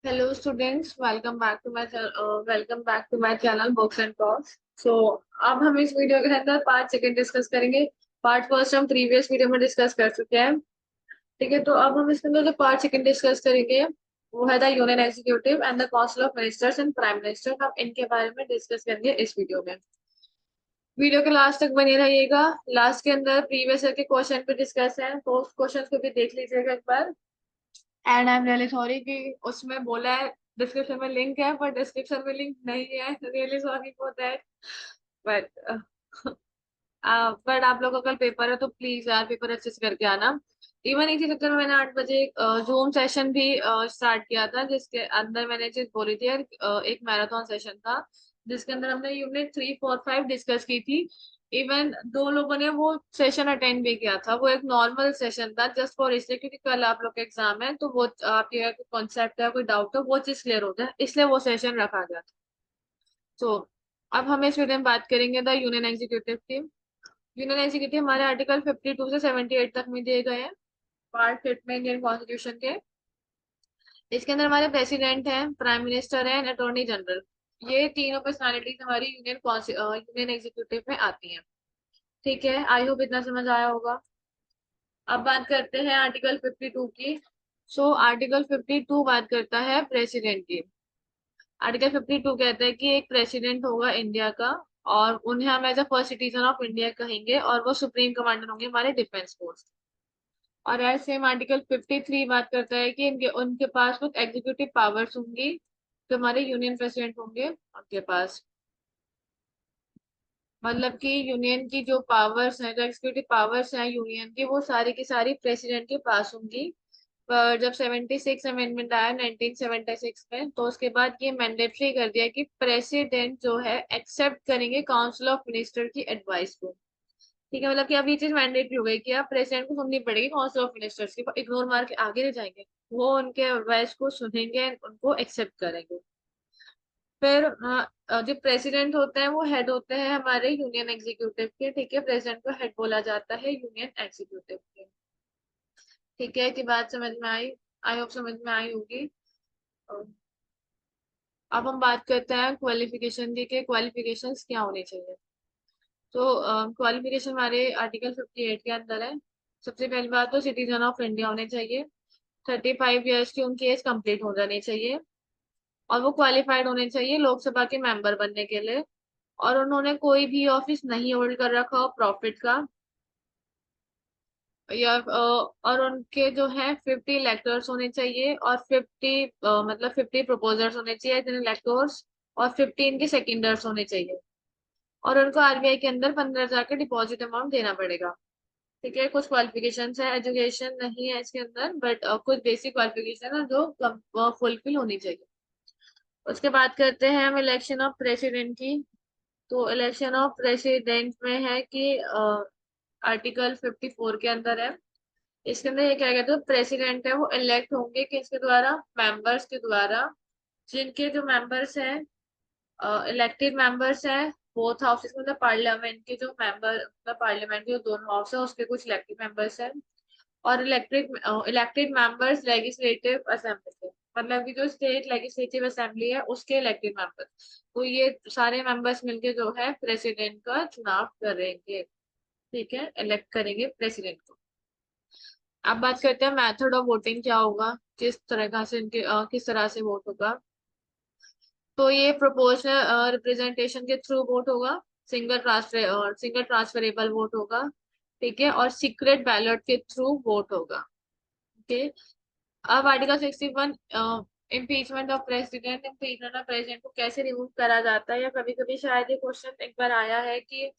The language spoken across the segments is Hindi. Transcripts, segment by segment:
Hello students, welcome back to my channel Books and Talks. So अब हम इस वीडियो के अंदर पार्ट सेकंड डिस्कस करेंगे। पार्ट फर्स्ट हम प्रीवियस वीडियो में डिस्कस कर चुके हैं। ठीक है, तो अब हम इसके अंदर जो पार्ट सेकंड डिस्कस करेंगे वो है the union executive and the council of ministers and prime minister. हम इनके बारे में डिस्कस करेंगे इस वीडियो में। वीडियो के लास्ट तक बने रहिएगा। लास्ट के अंदर प्रीवियस ईयर के क्वेश्चन पे डिस्कस है, तो उस क्वेश्चन को भी देख लीजिएगा एक बार। And I am really sorry कि उसमें बोला है डिस्क्रिप्शन में लिंक है, पर डिस्क्रिप्शन में लिंक नहीं है। Really sorry for that. But but आप लोगों का कल पेपर है, तो प्लीज यार पेपर अच्छे से करके आना। इवन इसी चक्कर में मैंने 8 बजे जूम सेशन भी स्टार्ट किया था, जिसके अंदर मैंने चीज बोली थी यार, एक मैराथन सेशन था जिसके अंदर हमने यूनिट 3, 4, 5 डिस्कस की थी। इवन दो लोगों ने वो सेशन अटेंड भी किया था। वो एक नॉर्मल सेशन था जस्ट फॉर इसलिए क्योंकि कल आप लोग का एग्जाम है, तो वो आपके कॉन्सेप्ट है कोई डाउट हो वो चीज क्लियर हो जाए, इसलिए वो सेशन रखा गया था। तो अब हम इस वीडियो में बात करेंगे द यूनियन एग्जीक्यूटिव की। यूनियन एग्जीक्यूटिव हमारे आर्टिकल 52 से 78 तक में दिए गए हैं, पार्ट 5 में इंडियन कॉन्स्टिट्यूशन के। इसके अंदर हमारे प्रेसिडेंट हैं, प्राइम मिनिस्टर हैं, अटॉर्नी जनरल। ये तीनों पर्सनालिटीज हमारी यूनियन एग्जीक्यूटिव में आती हैं। ठीक है, आई होप इतना समझ आया होगा। अब बात करते हैं आर्टिकल 52 की। सो आर्टिकल 52 बात करता है प्रेसिडेंट की। आर्टिकल 52 कहता है कि एक प्रेसिडेंट होगा इंडिया का, और उन्हें हम as a first citizen of India कहेंगे, और वो सुप्रीम कमांडर होंगे हमारे डिफेंस फोर्स। और एज सेम आर्टिकल 53 बात करता है कि इनके उनके पास कुछ एग्जीक्यूटिव पावर्स होंगी, जो हमारे यूनियन प्रेसिडेंट होंगे उनके पास। मतलब कि यूनियन की जो पावर्स हैं, जो एग्जीक्यूटिव पावर्स हैं यूनियन की, वो सारी की सारी प्रेसिडेंट के पास होंगी। पर जब 76 अमेंडमेंट आया 1976 में, तो उसके बाद ये मैंडेटरी कर दिया कि प्रेसिडेंट जो है एक्सेप्ट करेंगे काउंसिल ऑफ मिनिस्टर की एडवाइस को। ठीक है, मतलब कि अब ये चीज मैंडेटरी हो गई कि अब प्रेसिडेंट को सुननी पड़ेगी काउंसिल ऑफ मिनिस्टर्स की, इग्नोर मार के आगे नहीं जाएंगे। वो उनके एडवाइस को सुनेंगे, उनको एक्सेप्ट करेंगे। फिर जो प्रेसिडेंट होते हैं वो हेड होते हैं हमारे यूनियन एग्जीक्यूटिव के। ठीक है, प्रेसिडेंट को हेड बोला जाता है यूनियन एग्जीक्यूटिव के। ठीक है, कि बात समझ में आई? आई होप समझ में आई होगी। अ, अब हम बात करते हैं क्वालिफिकेशन की, के क्वालिफिकेशंस क्या होने चाहिए। तो क्वालिफिकेशन हमारे आर्टिकल 58 के अंदर है। सबसे पहली बात तो सिटीजन ऑफ इंडिया होने चाहिए। 35 ईयर्स की उनकी एज कंप्लीट हो जानी चाहिए। और वो क्वालिफाइड होने चाहिए लोकसभा के मेंबर बनने के लिए। और उन्होंने कोई भी ऑफिस नहीं होल्ड कर रखा हो प्रॉफिट का, या और उनके जो है 50 इलेक्टर्स होने चाहिए, और 50 मतलब 50 प्रपोजर्स होने चाहिए जिन इलेक्टर्स, और 15 के सेकेंडर्स होने चाहिए। और उनको आरबीआई के अंदर 15,000 का डिपॉजिट अमाउंट देना पड़ेगा। ठीक है, कुछ क्वालिफिकेशंस है, एजुकेशन नहीं है इसके अंदर, बट कुछ बेसिक क्वालिफिकेशन है जो फुलफिल होनी चाहिए। उसके बाद करते हैं हम इलेक्शन ऑफ प्रेसिडेंट की। तो इलेक्शन ऑफ प्रेसिडेंट में है कि आर्टिकल 54 के अंदर है। इसके अंदर ये क्या कहते हैं, प्रेसिडेंट है वो इलेक्ट होंगे किसके द्वारा, मेंबर्स के द्वारा। जिनके जो मेंबर्स हैं, इलेक्टेड मेंबर्स हैं बोथ हाउसेस, मतलब पार्लियामेंट के जो मेंबर, मतलब पार्लियामेंट के जो दोनों हाउस है उसके कुछ इलेक्टेड मेंबर्स हैं। और इलेक्टेड मेंबर्स लेजिस्लेटिव असेंबली के, मतलब कि जो स्टेट लेजिस्लेटिव असेंबली है उसके इलेक्टेड मेंबर्स। तो ये सारे मेंबर्स मिलके जो है प्रेसिडेंट का चुनाव करेंगे। ठीक है, इलेक्ट करेंगे प्रेसिडेंट को। अब बात करते हैं मेथड ऑफ वोटिंग क्या होगा, किस तरह का से इनके किस तरह से वोट होगा। तो ये प्रोपोर्शनल रिप्रेजेंटेशन के थ्रू वोट होगा। सिंगल ट्रांसफरेबल वोट होगा। ठीक है, और सीक्रेट बैलेट के थ्रू वोट होगा। ओके। अब article 61, impeachment of president. Impeachment of president को कैसे रिमूव करा जाता है, या कभी कभी शायद ये क्वेश्चन एक बार आया है कि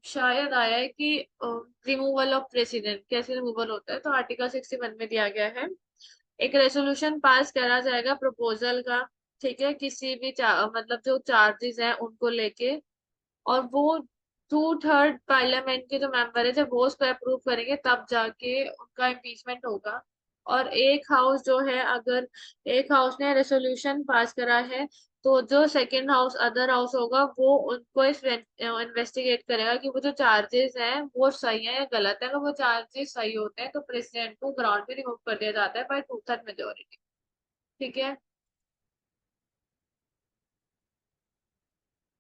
शायद आया है कि रिमूवल ऑफ प्रेसिडेंट कैसे रिमूवल होता है। तो आर्टिकल 61 में दिया गया है, एक रेजोल्यूशन पास करा जाएगा प्रपोजल का। ठीक है, किसी भी मतलब जो चार्जेस हैं उनको लेके, और वो 2/3 पार्लियामेंट के जो मेंबर है जब वो उसको अप्रूव करेंगे तब जाके उनका इम्पीचमेंट होगा। और एक हाउस जो है, अगर एक हाउस ने रेसोल्यूशन पास करा है, तो जो सेकंड हाउस, अदर हाउस होगा, वो उनको इन्वेस्टिगेट करेगा कि वो जो चार्जेस हैं वो सही है या गलत है। अगर वो चार्जेस सही होते हैं तो प्रेसिडेंट को ग्राउंड पे रिमूव कर दिया जाता है बाय 2/3 मेजोरिटी। ठीक है।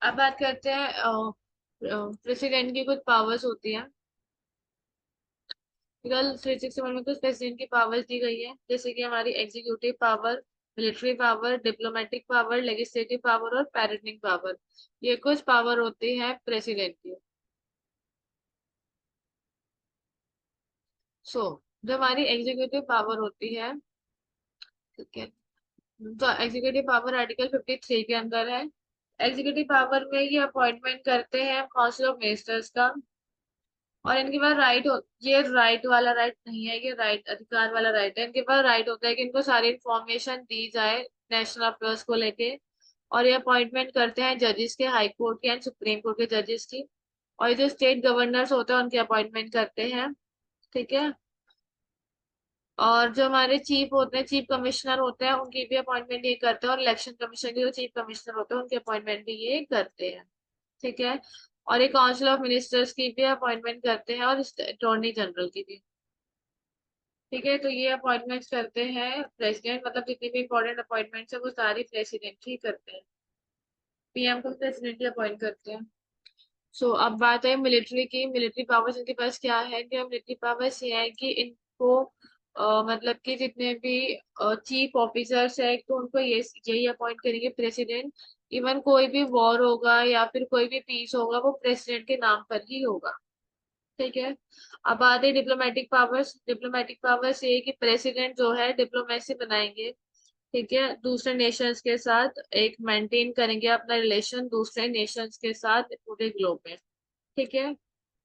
अब बात करते हैं प्रेसिडेंट की कुछ पावर्स होती हैं। कल 361 में कुछ प्रेसिडेंट की पावर्स दी गई है, जैसे कि हमारी executive power, military power, diplomatic power, legislative power और पैरेंटिंग पावर। ये कुछ पावर होती है प्रेसिडेंट की। सो जो हमारी एग्जीक्यूटिव पावर होती है, ठीक है, तो एग्जीक्यूटिव पावर आर्टिकल 53 के अंदर है। एग्जीक्यूटिव पावर में ये अपॉइंटमेंट करते हैं काउंसिल ऑफ मिनिस्टर्स का। और इनके पास राइट हो, ये राइट वाला राइट नहीं है, ये राइट अधिकार वाला राइट है। इनके पास राइट होता है कि इनको सारी इंफॉर्मेशन दी जाए नेशनल अफेयर्स को लेके। और ये अपॉइंटमेंट करते हैं जजेस के, हाई कोर्ट के एंड सुप्रीम कोर्ट के जजेस की। और ये जो स्टेट गवर्नर्स होते हैं उनके अपॉइंटमेंट करते हैं। ठीक है। और जो हमारे चीफ होते हैं, चीफ कमिश्नर होते हैं, उनकी भी अपॉइंटमेंट ये करते हैं। और इलेक्शन कमीशन के जो चीफ कमिश्नर होते हैं उनकी अपॉइंटमेंट भी ये करते हैं। ठीक है। और ये काउंसिल ऑफ मिनिस्टर्स की भी अपॉइंटमेंट करते हैं, और अटॉर्नी जनरल की भी। ठीक है। तो ये अपॉइंटमेंट्स करते हैं प्रेसिडेंट, मतलब जितनी भी इंपॉर्टेंट अपॉइंटमेंट्स है वो सारी प्रेसिडेंट ही करते हैं। पीएम को प्रेसिडेंट ही अपॉइंट करते हैं। सो अब बात है मिलिट्री की। मिलिट्री पावर्स इनके पास क्या है, कि मिलिट्री पावर्स ये है कि इनको मतलब कि जितने भी चीफ ऑफिसर्स है तो उनको ये यही अपॉइंट करेंगे प्रेसिडेंट। इवन कोई भी वॉर होगा या फिर कोई भी पीस होगा वो प्रेसिडेंट के नाम पर ही होगा। ठीक है। अब बात है डिप्लोमेटिक पावर्स। डिप्लोमेटिक पावर्स ये है कि प्रेसिडेंट जो है डिप्लोमेसी बनाएंगे। ठीक है। दूसरे नेशंस के साथ एक मेंटेन करेंगे अपना रिलेशन दूसरे नेशंस के साथ पूरे ग्लोब में। ठीक है।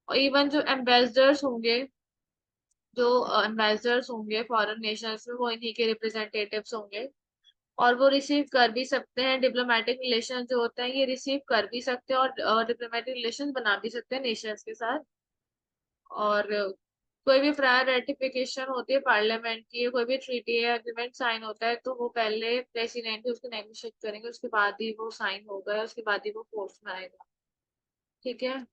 और इवन जो एम्बेसडर्स होंगे, जो एम्बेसडर्स होंगे फॉरेन नेशंस में, वो इन्हीं के रिप्रेजेंटेटिव्स होंगे। और वो रिसीव कर भी सकते हैं, डिप्लोमेटिक रिलेशन जो होते हैं ये रिसीव कर भी सकते हैं और डिप्लोमेटिक रिलेशन बना भी सकते हैं नेशंस के साथ। और कोई भी प्रायर रेटिफिकेशन होती है पार्लियामेंट की, कोई भी ट्रीटी या एग्रीमेंट साइन होता है तो वो पहले प्रेसिडेंट ही उसको नेगोशिएट करेंगे, उसके बाद ही वो साइन होगा, उसके बाद ही वो फोर्स में आएगा। ठीक है।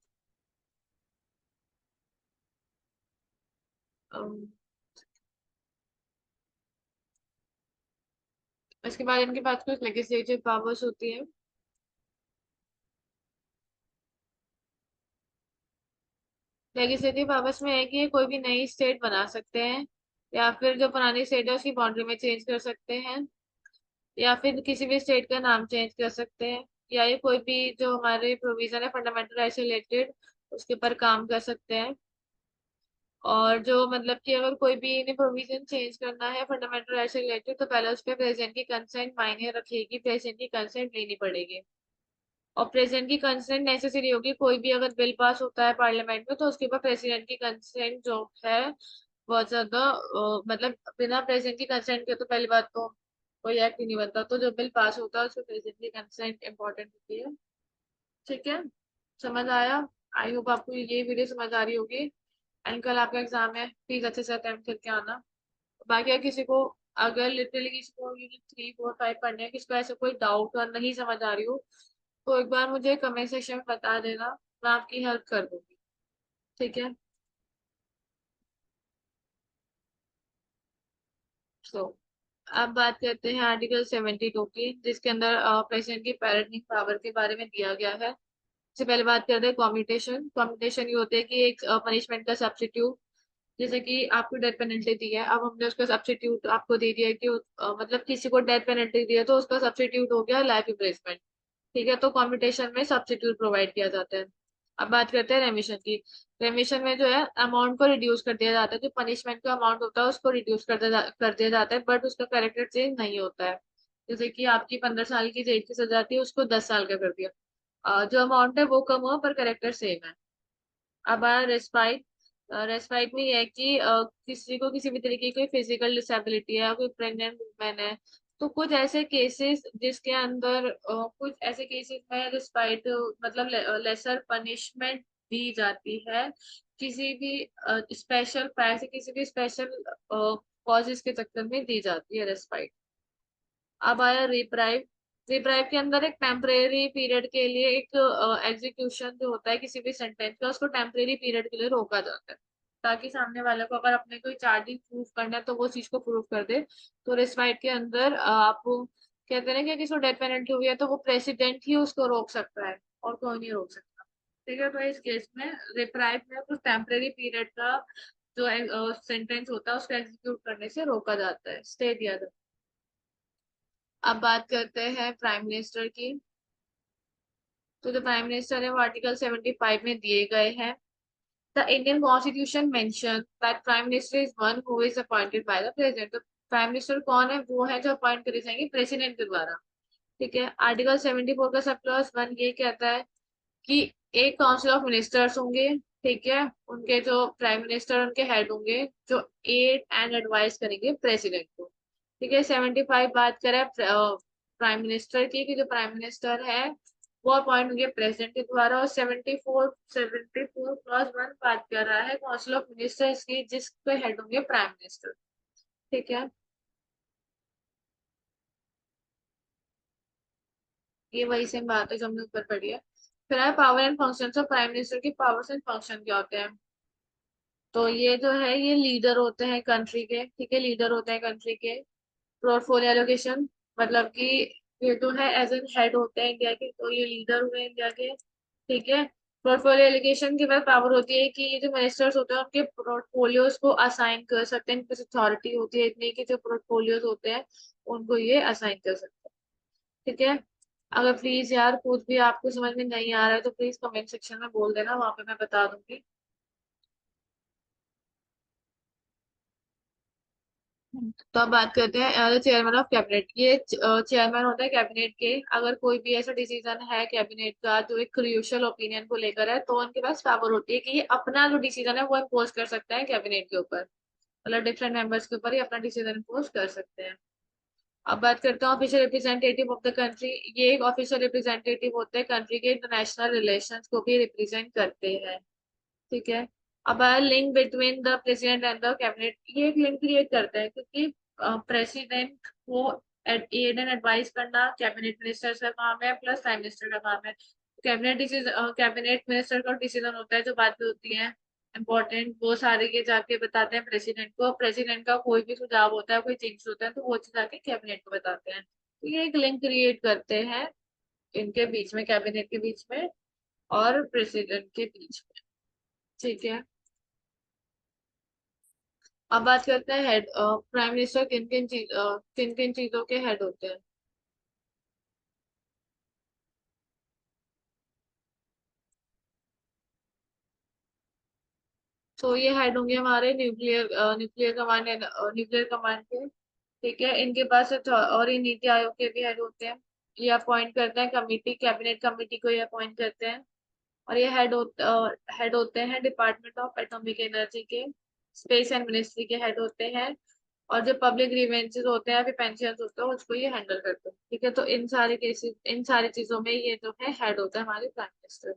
अम, इसके बाद इनके पास कुछ लेजिस्लेटिव पावर्स होती है। लेजिस्लेटिव पावर्स में है कि ये कोई भी नई स्टेट बना सकते हैं, या फिर जो पुरानी स्टेट है उसकी बाउंड्री में चेंज कर सकते हैं, या फिर किसी भी स्टेट का नाम चेंज कर सकते हैं, या ये कोई भी जो हमारे प्रोविजन है फंडामेंटल राइट्स से रिलेटेड उसके ऊपर काम कर सकते हैं। और जो मतलब कि अगर कोई भी इन्हें प्रोविजन चेंज करना है फंडामेंटल राइट्स से रिलेटेड तो पहले उस पर प्रेसिडेंट की कंसेंट मायने रखेगी, प्रेसिडेंट की कंसेंट लेनी पड़ेगी। और प्रेसिडेंट की कंसेंट नेसेसरी होगी, कोई भी अगर बिल पास होता है पार्लियामेंट में तो उसके ऊपर प्रेसिडेंट की कंसेंट जो है बहुत ज्यादा मतलब बिना प्रेसिडेंट की कंसेंट के तो पहली बात तो कोई एक्ट ही नहीं बनता। तो जो बिल पास होता है उसमें प्रेसिडेंट की कंसेंट इंपॉर्टेंट होती है। ठीक है। समझ आया? आई होप आपको ये वीडियो समझ आ रही होगी। एंड कल आपका एग्जाम है, प्लीज अच्छे से अटेम्प्ट करके आना। बाकी अगर किसी को, अगर लिटरली किसी को यूनिट 3 4 5 पढ़ने है, किसी को ऐसा कोई डाउट और नहीं समझ आ रही हो तो एक बार मुझे कमेंट सेक्शन में बता देना, मैं आपकी हेल्प कर दूंगी। ठीक है। तो अब बात करते हैं आर्टिकल 72 की, जिसके अंदर प्रेसिडेंट की पैरेंटिंग पावर के बारे में दिया गया है। सबसे पहले बात करते हैं कॉम्यूटेशन। कॉम्यूटेशन ये होते हैं कि एक पनिशमेंट का सब्स्टिट्यूट। जैसे कि आपको डेथ पेनल्टी दी है, अब हमने उसका सब्स्टिट्यूट आपको दे दिया है कि मतलब किसी को डेथ पेनल्टी दी है तो उसका सब्स्टिट्यूट हो गया लाइफ इम्प्रिजनमेंट। ठीक है। तो कॉम्पिटिशन में सब्स्टिट्यूट प्रोवाइड किया जाता है। अब बात करते हैं रेमिशन की। रेमिशन में जो है अमाउंट को रिड्यूस कर दिया जाता है, जो पनिशमेंट का अमाउंट होता है उसको रिड्यूस कर दिया जाता है, बट उसका कैरेक्टर चेंज नहीं होता है। जैसे कि आपकी 15 साल की जेल की सजा थी उसको 10 साल का कर दिया। जो अमाउंट है वो कम हुआ पर कैरेक्टर सेम है। अब आया रेस्पाइट। रेस्पाइट में ये है कि किसी को किसी भी तरीके की कोई फिजिकल डिसेबिलिटी है या कोई प्रेग्नेंट वुमेन है तो कुछ ऐसे केसेस जिसके अंदर कुछ ऐसे केसेस में रिस्पाइट मतलब लेसर पनिशमेंट दी जाती है, किसी भी स्पेशल फैक्ट किसी भी स्पेशल कॉजेस के चक्कर में दी जाती है रेस्पाइट। अब आया रिप्राइव। रिप्राइव के अंदर एक टेम्परेरी पीरियड के लिए एक एग्जीक्यूशन जो होता है किसी भी सेंटेंस का उसको टेम्परेरी पीरियड के लिए रोका जाता है। ताकि सामने वाले को अगर अपने कोई चार्जिंग प्रूफ करना है तो वो चीज को प्रूफ कर दे। तो रिस्ट्राइट के अंदर आप कहते हैं ना कि किसी को डेथ पेनल्टी हुई है तो वो प्रेसिडेंट ही उसको रोक सकता है, और कोई नहीं रोक सकता। ठीक है, तो इस केस में रिप्राइव में कुछ टेम्परेरी पीरियड का जो सेंटेंस होता है उसको एग्जीक्यूट करने से रोका जाता है, स्टे दिया जाता है। अब बात करते हैं प्राइम मिनिस्टर की। तो जो प्राइम मिनिस्टर है वो आर्टिकल 75 में दिए गए हैं। The Indian constitution mention that prime minister is one who is appointed by the president. तो प्राइम मिनिस्टर कौन है? वो है जो अपॉइंट करे जाएंगे प्रेसिडेंट के द्वारा। ठीक है, आर्टिकल 74 का सब क्लॉज 1 ये कहता है कि एक काउंसिल ऑफ मिनिस्टर्स होंगे। ठीक है, उनके जो प्राइम मिनिस्टर उनके हेड होंगे जो एड एंड एडवाइस करेंगे प्रेसिडेंट को। ठीक है, 75 बात करें प्राइम मिनिस्टर की, कि जो प्राइम मिनिस्टर है वो अपॉइंट होंगे प्रेसिडेंट के द्वारा। और 74 बात कर रहा है काउंसिल ऑफ मिनिस्टर्स की, जिसके हेड होंगे प्राइम मिनिस्टर। ठीक है, ये वही सेम बात है जो हमने ऊपर पढ़ी है। फिर है power and function of prime minister की। पावर्स एंड फंक्शन क्या होते हैं? तो ये जो है ये लीडर होते हैं कंट्री के। ठीक है, लीडर होते हैं कंट्री के। पोर्टफोलियो एलोकेशन, मतलब कि ये जो है एज एन हेड होते हैं इंडिया के, तो ये लीडर हुए इंडिया के। ठीक है, पोर्टफोलियो एलोकेशन के बाद पावर होती है कि ये जो मिनिस्टर्स होते हैं उनके पोर्टफोलियोज को असाइन कर सकते हैं। इनकी अथॉरिटी होती है इतनी कि जो पोर्टफोलियोज होते हैं उनको ये असाइन कर सकते हैं। ठीक है, अगर प्लीज यार कुछ भी आपको समझ में नहीं आ रहा है तो प्लीज कमेंट सेक्शन में बोल देना, वहां पे मैं बता दूंगी। तो अब बात करते हैं चेयरमैन ऑफ कैबिनेट। ये चेयरमैन होता है कैबिनेट के। अगर कोई भी ऐसा डिसीजन है कैबिनेट का जो एक क्रूशियल ओपिनियन को लेकर है तो उनके पास पावर होती है कि ये अपना जो डिसीजन है वो इम्पोज कर सकता है कैबिनेट के ऊपर। मतलब डिफरेंट मेंबर्स के ऊपर ही अपना डिसीजन इम्पोज कर सकते हैं। अब बात करते हैं official representative of the country. ये एक ऑफिशियल रिप्रेजेंटेटिव होते हैं कंट्री के इंटरनेशनल रिलेशंस को भी रिप्रेजेंट करते हैं। ठीक है, अब link between the president and the cabinet. ये एक लिंक क्रिएट करता है क्योंकि प्रेसिडेंट को एड एंड एडवाइस करना कैबिनेट मिनिस्टर का काम है, प्लस प्राइम मिनिस्टर का काम है। कैबिनेट डिसीजन, कैबिनेट मिनिस्टर का डिसीजन होता है जो बातें होती हैं इंपॉर्टेंट, वो सारे के जाके बताते हैं प्रेसिडेंट को। प्रेसिडेंट का कोई भी सुझाव होता है, कोई चेंज होता है तो वो चीज जाके कैबिनेट को बताते हैं। तो ये एक लिंक क्रिएट करते हैं इनके बीच में, कैबिनेट के बीच में और प्रेसिडेंट के बीच में। ठीक है, अब बात करते हैं हेड। प्राइम मिनिस्टर किन किन चीजों के हेड होते हैं? तो ये हेड होंगे हमारे न्यूक्लियर न्यूक्लियर कमांड के। ठीक है, इनके पास और ये नीति आयोग के भी हेड होते हैं। ये अपॉइंट करते हैं कमिटी, कैबिनेट कमिटी को ये अपॉइंट करते हैं। और ये हेड होते हैं डिपार्टमेंट ऑफ एटॉमिक एनर्जी के। स्पेस एंड मिनिस्ट्री के हेड होते हैं। और जो पब्लिक ग्रीवेंसेस होते हैं या फिर पेंशन होते हैं उसको ये हैंडल करते हैं। ठीक है, तो इन सारे केसेस, इन सारी चीजों में ये जो है हेड होता है हमारे प्राइम मिनिस्टर।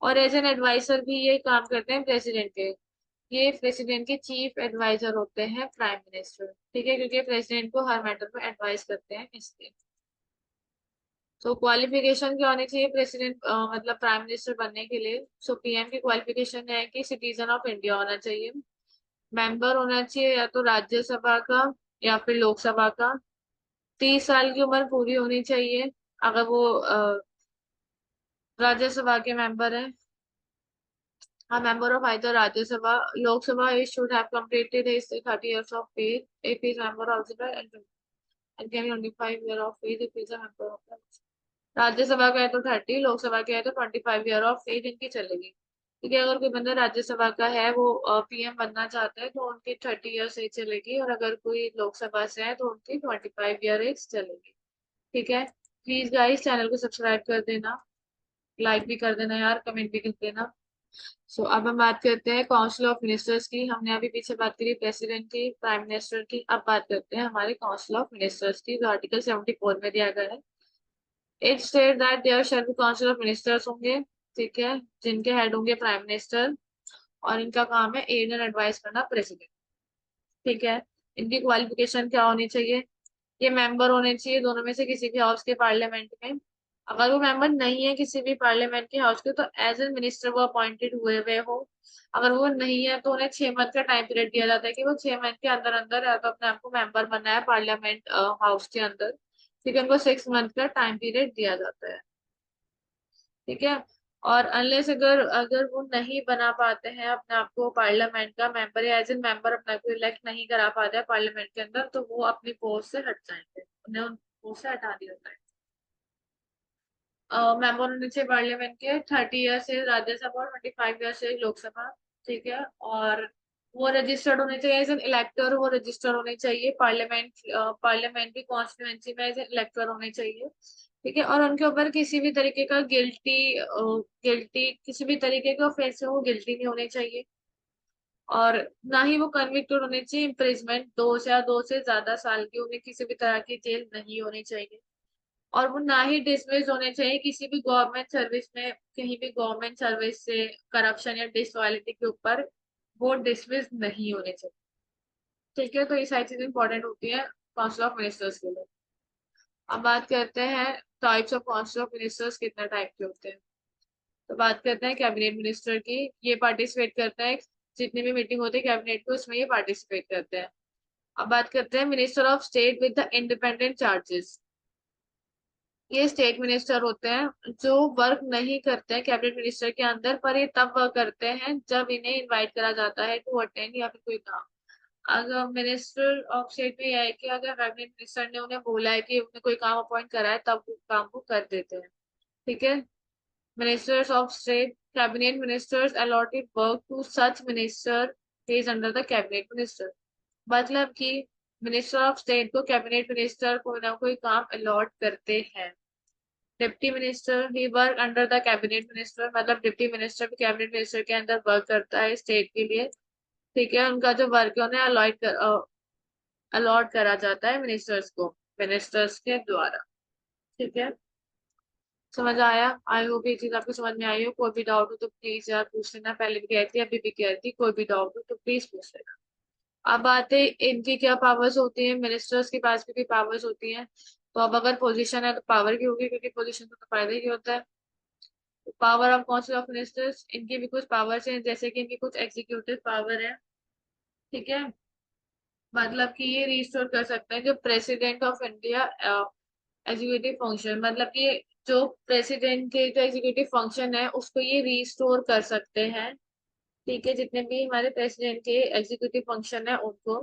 और एज एन एडवाइजर भी ये काम करते हैं प्रेसिडेंट के। ये प्रेसिडेंट के चीफ एडवाइजर होते हैं प्राइम मिनिस्टर। ठीक है, क्योंकि प्रेसिडेंट को हर मैटर में एडवाइस करते हैं इसलिए। तो क्वालिफिकेशन क्या होनी चाहिए प्रेसिडेंट मतलब प्राइम मिनिस्टर बनने के लिए? सो पीएम की क्वालिफिकेशन है कि सिटीजन ऑफ इंडिया होना चाहिए। मेंबर होना चाहिए या तो राज्यसभा का या फिर लोकसभा का। 30 साल की उम्र पूरी होनी चाहिए अगर वो राज्यसभा के मेंबर है। A member of either Rajya Sabha, Lok Sabha, he should have completed his 30 years of age if he is member of the and can be 25 years of age if he is a member of the Rajya Sabha का है तो 30, लोकसभा का है तो 25 ईयर ऑफ एज इनकी चलेगी। ठीक है, अगर कोई बंदा राज्यसभा का है वो पीएम बनना चाहता है तो उनकी 30 ईयर्स एज चलेगी, और अगर कोई लोकसभा से है तो उनकी 25 ईयर एज चलेगी। ठीक है, प्लीज गाइस चैनल को सब्सक्राइब कर देना, लाइक भी कर देना यार, कमेंट भी कर देना। सो अब हम बात करते हैं काउंसिल ऑफ मिनिस्टर्स की। हमने अभी पीछे बात करी प्रेसिडेंट की, प्राइम मिनिस्टर की। अब बात करते हैं हमारे काउंसिल ऑफ मिनिस्टर्स की जो आर्टिकल 74 में दिया गया है। It state that there shall be council of ministers होंगे। ठीक है, जिनके हेड होंगे प्राइम मिनिस्टर, और इनका काम है एड एंड एडवाइस करना प्रेसिडेंट। ठीक है, इनकी क्वालिफिकेशन क्या होनी चाहिए? ये मेंबर होने चाहिए दोनों में से किसी भी हाउस के पार्लियामेंट में। अगर वो मेंबर नहीं है किसी भी पार्लियामेंट के हाउस के, तो एज ए मिनिस्टर वो अपॉइंटेड हुए हुए हो। अगर वो नहीं है तो उन्हें 6 मंथ का टाइम पीरियड दिया जाता है कि वो 6 मंथ के अंदर अंदर या तो अपने आप को मेंबर बनना है पार्लियामेंट हाउस के अंदर। ठीक है, उनको 6 मंथ का टाइम पीरियड दिया जाता है। ठीक है। और अनलेस अगर अगर वो नहीं बना पाते हैं अपने आप को पार्लियामेंट का मेंबर या एज ए मेंबर अपने आप को इलेक्ट नहीं करा पाते हैं पार्लियामेंट के अंदर, तो वो अपनी पोस्ट से हट जाएंगे, उन्हें उन पोस्ट से हटा दिया जाएगा। मेंबर होने चाहिए पार्लियामेंट के 30 ईयर से राज्यसभा और 25 ईयर से लोकसभा। ठीक है। और वो रजिस्टर्ड होने चाहिए एज एन इलेक्टर, वो रजिस्टर्ड होने चाहिए पार्लियामेंट्री कॉन्स्टिट्यूएंसी में एज एन इलेक्टर होने चाहिए। ठीक है। और उनके ऊपर किसी भी तरीके का गिल्टी किसी भी तरीके के ऑफेंस में वो गिल्टी नहीं होने चाहिए। और ना ही वो कन्विक्टेड होने चाहिए इम्प्रिजमेंट 2 से ज्यादा साल की, उन्हें किसी भी तरह की जेल नहीं होनी चाहिए। और वो ना ही डिसमिस होने चाहिए किसी भी गवर्नमेंट सर्विस में, कहीं भी गवर्नमेंट सर्विस से करप्शन या डिसलॉयल्टी के ऊपर वो डिसमिस नहीं होने चाहिए। ठीक है, तो ये सारी चीजें इंपॉर्टेंट होती है काउंसिल ऑफ मिनिस्टर्स के लिए। अब बात करते हैं types of council of ministers कितने टाइप के होते हैं। तो बात करते हैं कैबिनेट मिनिस्टर की। ये पार्टिसिपेट करता है जितनी भी मीटिंग होती है कैबिनेट की, उसमें ये पार्टिसिपेट करते हैं। अब बात करते हैं minister of state with the independent charges. ये स्टेट मिनिस्टर होते हैं जो वर्क नहीं करते हैं कैबिनेट मिनिस्टर के अंदर, पर ये तब वर्क करते हैं जब इन्हें इनवाइट करा जाता है टू अटेंड या फिर कोई काम। अगर मिनिस्टर ऑफ स्टेट में यह है कि अगर कैबिनेट मिनिस्टर ने उन्हें बोला है कि उन्हें कोई काम अपॉइंट करा है, तब वो काम को कर देते हैं। ठीक है। Ministers of state cabinet ministers allotted work to such minister is under the cabinet minister. मतलब कि मिनिस्टर ऑफ स्टेट को कैबिनेट मिनिस्टर कोई ना कोई काम अलॉट करते हैं। डिप्टी मिनिस्टर ही work under the cabinet minister, मतलब डिप्टी मिनिस्टर भी कैबिनेट मिनिस्टर के अंदर वर्क करता है स्टेट के लिए। ठीक है, उनका जो वर्क है उन्हें अलॉट करा जाता है मिनिस्टर्स को, मिनिस्टर्स के द्वारा। ठीक है। समझ आया? आई होप ये चीज आपको समझ में आई हो। कोई भी डाउट हो तो प्लीज यार पूछ लेना, पहले भी कह रही थी अभी भी कह रही थी, कोई भी डाउट हो तो प्लीज पूछ लेना। अब बात है इनकी क्या पावर्स होती है, मिनिस्टर्स के पास भी पावर्स होती हैं। तो अब अगर पोजीशन है तो पावर की होगी, क्योंकि पोजीशन तो फायदा ही होता है। Power of council of ministers, इनकी भी कुछ पावर्स हैं, जैसे कि इनकी कुछ एग्जीक्यूटिव पावर है। ठीक है। मतलब कि ये रिस्टोर कर सकते हैं जो president of India executive function, मतलब कि जो प्रेसिडेंट के जो एग्जीक्यूटिव फंक्शन है उसको ये रिस्टोर कर सकते हैं। ठीक है, जितने भी हमारे प्रेसिडेंट के एग्जीक्यूटिव फंक्शन है उनको।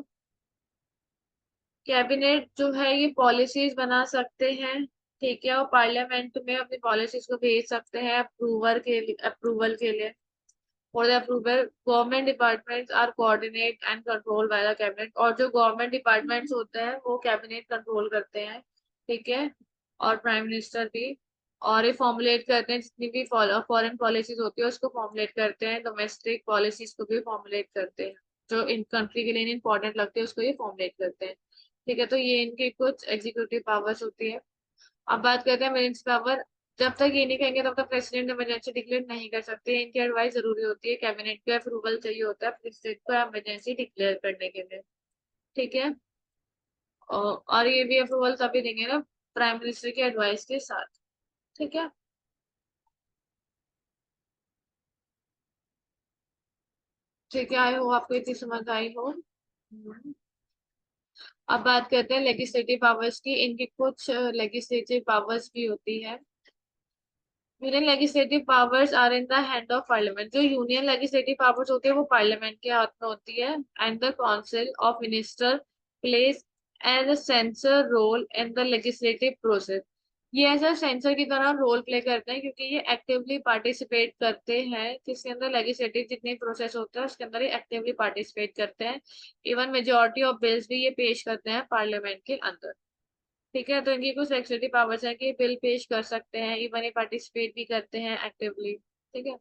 कैबिनेट जो है ये पॉलिसीज बना सकते हैं। ठीक है, और पार्लियामेंट में अपनी पॉलिसीज को भेज सकते हैं अप्रूवल के लिए। For the approval government departments are coordinate and control by the cabinet, और जो गवर्नमेंट डिपार्टमेंट्स होते हैं वो कैबिनेट कंट्रोल करते हैं। ठीक है। और प्राइम मिनिस्टर भी। और ये फॉर्मुलेट करते हैं जितनी भी फॉरेन पॉलिसीज होती है उसको फॉर्मुलेट करते हैं, डोमेस्टिक पॉलिसीज को भी फॉर्मुलेट करते हैं। जो इन कंट्री के लिए इंपॉर्टेंट लगते हैं उसको ये फॉर्मुलेट करते हैं। ठीक है, तो ये इनकी कुछ एग्जीक्यूटिव पावर्स होती है। अब बात करते हैं मिनिट्स पावर। जब तक ये नहीं कहेंगे तब तक प्रेसिडेंट इमरजेंसी डिक्लेयर नहीं कर सकते, इनकी एडवाइस जरूरी होती है, कैबिनेट का अप्रूवल चाहिए होता है प्रेसिडेंट को इमरजेंसी डिक्लेयर करने के लिए। ठीक है। और ये भी अप्रूवल तभी देंगे ना प्राइम मिनिस्टर की एडवाइस के साथ। ठीक है। ठीक है, आई हो आपको इतनी समझ आई हो। अब बात करते हैं लेजिस्लेटिव पावर्स की। इनकी कुछ लेजिस्लेटिव पावर्स भी होती है। Union legislative powers are in the hand of parliament. जो यूनियन लेजिस्लेटिव पावर्स होती है वो पार्लियामेंट के हाथ में होती है। And the council of minister place as a censor role in the legislative process. ये ऐसा सेंसर की तरह रोल प्ले करते हैं, क्योंकि ये एक्टिवली पार्टिसिपेट करते हैं जिसके अंदर लेजिस्लेटिव जितने प्रोसेस होते हैं उसके अंदर ये एक्टिवली पार्टिसिपेट करते हैं। इवन मेजोरिटी ऑफ बिल्स भी ये पेश करते हैं पार्लियामेंट के अंदर। ठीक है, तो इनकी कुछ लेजिस्लेटिव पावर्स है कि बिल पेश कर सकते हैं, इवन ये पार्टिसिपेट भी करते हैं एक्टिवली। ठीक है।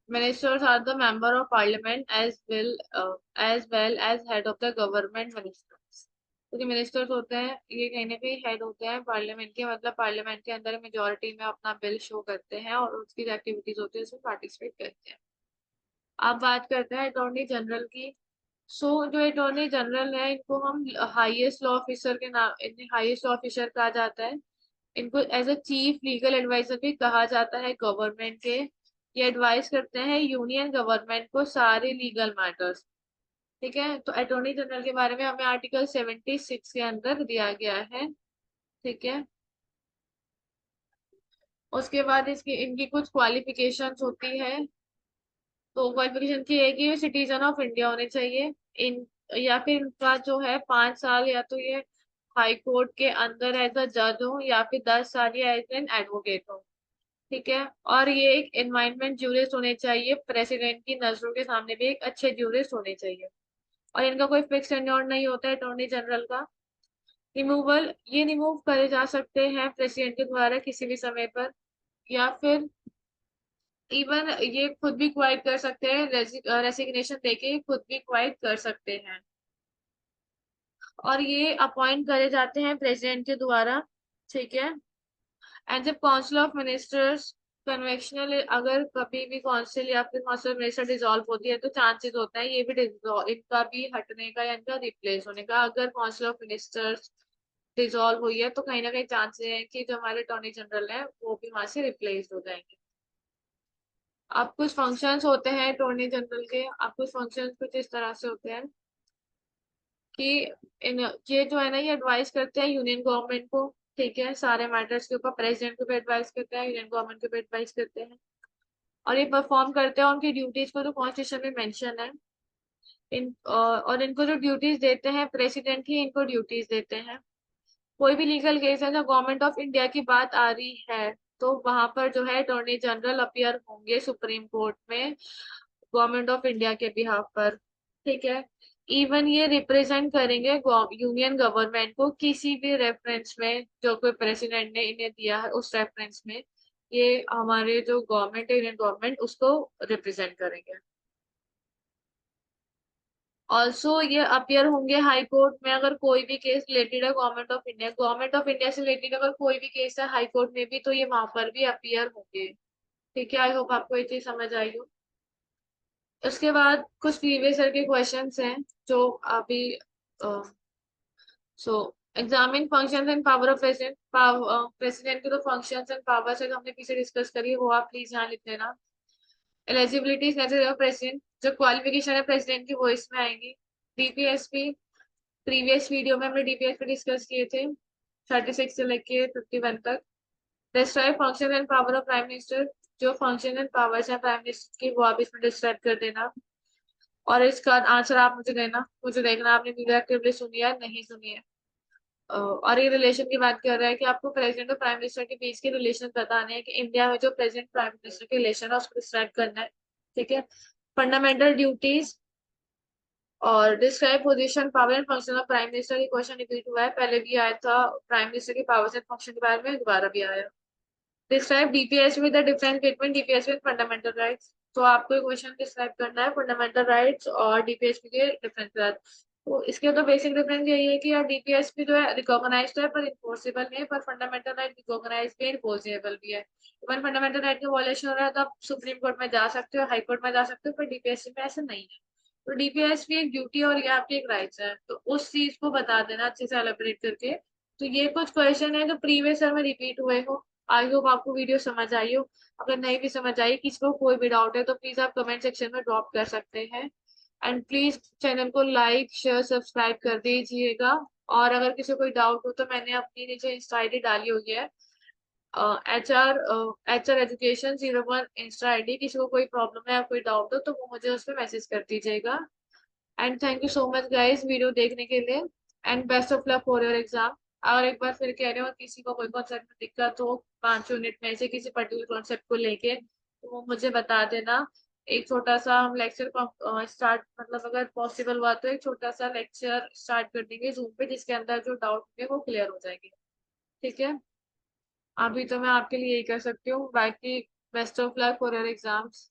Ministers are the member of parliament as well as head of the government ministers. तो जो मिनिस्टर्स होते हैं ये कहीं ना कहीं हेड होते हैं पार्लियामेंट के, मतलब पार्लियामेंट के अंदर मेजोरिटी में अपना बिल शो करते हैं और उसकी एक्टिविटीज होती है उसमें पार्टिसिपेट करते हैं। अब बात करते हैं अटॉर्नी जनरल की। जो अटॉर्नी जनरल है इनको हम हाईएस्ट लॉ ऑफिसर के नाम, इन्हें हाईएस्ट लॉ ऑफिसर कहा जाता है। इनको as a chief legal adviser भी कहा जाता है गवर्नमेंट के। ये एडवाइस करते हैं यूनियन गवर्नमेंट को सारे लीगल मैटर्स। ठीक है, तो अटॉर्नी जनरल के बारे में हमें आर्टिकल 76 के अंदर दिया गया है। ठीक है, उसके बाद इसकी इनकी कुछ क्वालिफिकेशंस होती है। तो क्वालिफिकेशन की है कि ये सिटीजन ऑफ इंडिया होने चाहिए। इन या फिर इनका जो है 5 साल, या तो ये हाई कोर्ट के अंदर एज अ जज हो, या फिर 10 साल ये एज एन एडवोकेट हो। ठीक है, और ये एक एनवायरमेंट ज्यूरिस्ट होने चाहिए, प्रेसिडेंट की नजरों के सामने भी एक अच्छे ज्यूरिस्ट होने चाहिए। और इनका कोई फिक्स टेन्योर नहीं होता है अटॉर्नी जनरल का। रिमूवल, ये रिमूव करे जा सकते हैं प्रेसिडेंट के द्वारा किसी भी समय पर, या फिर इवन ये खुद भी क्वाइट कर सकते हैं, रेसिग्नेशन देके खुद भी क्वाइट कर सकते हैं। और ये अपॉइंट करे जाते हैं प्रेसिडेंट के द्वारा। ठीक है, एंड जब काउंसिल ऑफ मिनिस्टर्स कन्वेंशनल, अगर कभी भी काउंसिल या फिर काउंसिल ऑफ मिनिस्टर डिसॉल्व होती है तो चांसेस होता है ये भी इनका भी हटने का या इनका रिप्लेस होने का। अगर काउंसिल ऑफ मिनिस्टर्स डिसॉल्व हुई है तो कहीं ना कहीं चांसेस है कि जो हमारे अटॉर्नी जनरल है वो भी वहां से रिप्लेस हो जाएंगे। अब कुछ फंक्शंस होते हैं अटॉर्नी जनरल के। अब कुछ फंक्शंस कुछ इस तरह से होते हैं कि इन ये जो है ना, ये एडवाइस करते हैं यूनियन गवर्नमेंट को। ठीक है, सारे मैटर्स के ऊपर प्रेसिडेंट को भी एडवाइस करते हैं, यूनियन गवर्नमेंट को भी एडवाइस करते हैं। और ये परफॉर्म करते हैं उनकी ड्यूटीज को जो कॉन्स्टिट्यूशन में मेंशन है। और इनको जो ड्यूटीज देते हैं प्रेसिडेंट ही इनको ड्यूटीज देते हैं। कोई भी लीगल केस है जो गवर्नमेंट ऑफ इंडिया की बात आ रही है तो वहां पर जो है अटॉर्नी जनरल अपीयर होंगे सुप्रीम कोर्ट में गवर्नमेंट ऑफ इंडिया के बिहाफ पर। ठीक है, इवन ये रिप्रेजेंट करेंगे यूनियन गवर्नमेंट को किसी भी रेफरेंस में जो कोई प्रेसिडेंट ने इन्हें दिया है उस रेफरेंस में। ये हमारे जो गवर्नमेंट है, यूनियन गवर्नमेंट, उसको रिप्रेजेंट करेंगे। ऑल्सो ये अपियर होंगे हाई कोर्ट में अगर कोई भी केस रिलेटेड है गवर्नमेंट ऑफ इंडिया से रिलेटेड अगर कोई भी केस है हाई कोर्ट में भी तो ये वहां पर भी अपियर होंगे। ठीक है, आई होप आपको ये चीज समझ आई हो। उसके बाद कुछ प्रीवियस ईयर के क्वेश्चंस हैं जो अभी, so examine functions and power of president. President के जो फंक्शंस एंड पावर्स है जो हमने पीछे डिस्कस करी है वो आप प्लीज यहाँ लिख लेना। एलिजिबिलिटी नेसेसरी ऑफ प्रेसिडेंट, जो क्वालिफिकेशन है प्रेसिडेंट की वो इसमें आएंगी। डीपीएसपी, प्रीवियस वीडियो में हमने डीपीएसपी डिस्कस किए थे 36 से लेके 51 तक। Describe function and power of prime minister, जो फंक्शन एंड पावर्स है प्राइम मिनिस्टर की वो आप इसमें डिस्क्राइब कर देना। और इसका आंसर आप मुझे देना, मुझे देखना आपने वीडियो एक्टिवली सुनी है नहीं सुनी है। और ये रिलेशन की बात कर रहा है कि आपको प्रेसिडेंट और प्राइम मिनिस्टर के बीच के रिलेशन बताने हैं कि इंडिया में जो प्रेसिडेंट प्राइम मिनिस्टर के रिलेशन है उसको डिस्क्राइब करना है। ठीक है, फंडामेंटल ड्यूटीज और describe position power and function of prime minister, ये क्वेश्चन रिपीट हुआ है, पहले भी आया था प्राइम मिनिस्टर के पावर्स एंड फंक्शन के बारे में, दोबारा भी आया। Describe DPS with the difference between DPS with fundamental rights, तो आपको क्वेश्चन डिस्क्राइब करना है फंडामेंटल राइट्स और डीपीएसपी के डिफरेंस के साथ। तो इसके तो बेसिक डिफरेंस यही है कि यार डीपीएसपी जो है रिकॉग्नाइज्ड है पर इन्फोर्सेबल नहीं है, पर फंडामेंटल राइट रिकॉग्नाइज्ड भी इन्फोर्सेबल भी है। इवन फंडामेंटल राइट का वॉयलेशन हो रहा है तो आप सुप्रीम कोर्ट में जा सकते हो, हाई कोर्ट में जा सकते हो, पर डीपीएसपी में ऐसा नहीं है। तो डीपीएसपी एक ड्यूटी और ये आपकी एक राइट्स है, तो उस चीज को बता देना अच्छे से एलेबोरेट करके। तो ये कुछ क्वेश्चन है जो प्रीवियस ईयर में रिपीट हुए हो। आई होप आपको वीडियो समझ आई हो। अगर नहीं भी समझ आई, किसी को कोई भी डाउट है तो प्लीज आप कमेंट सेक्शन में ड्रॉप कर सकते हैं। एंड प्लीज चैनल को लाइक शेयर सब्सक्राइब कर दीजिएगा। और अगर किसी को कोई डाउट हो तो मैंने अपनी नीचे इंस्टा आईडी डाली हुई है, H R education 01 Insta ID. किसी को कोई प्रॉब्लम है या कोई डाउट हो तो वो मुझे उस पर मैसेज कर दीजिएगा। And thank you so much guys video देखने के लिए। And best of luck for your exam. और एक बार फिर कह रहे हो किसी को कोई कॉन्सेप्ट में दिक्कत हो 5 यूनिट में से किसी पर्टिकुलर कॉन्सेप्ट को लेके तो वो मुझे बता देना। एक छोटा सा हम लेक्चर स्टार्ट, मतलब अगर पॉसिबल हुआ तो एक छोटा सा लेक्चर स्टार्ट कर देंगे जूम पे जिसके अंदर जो डाउट होंगे वो क्लियर हो जाएंगे। ठीक है, अभी तो मैं आपके लिए यही कर सकती हूँ, बाकी best of luck for your exams.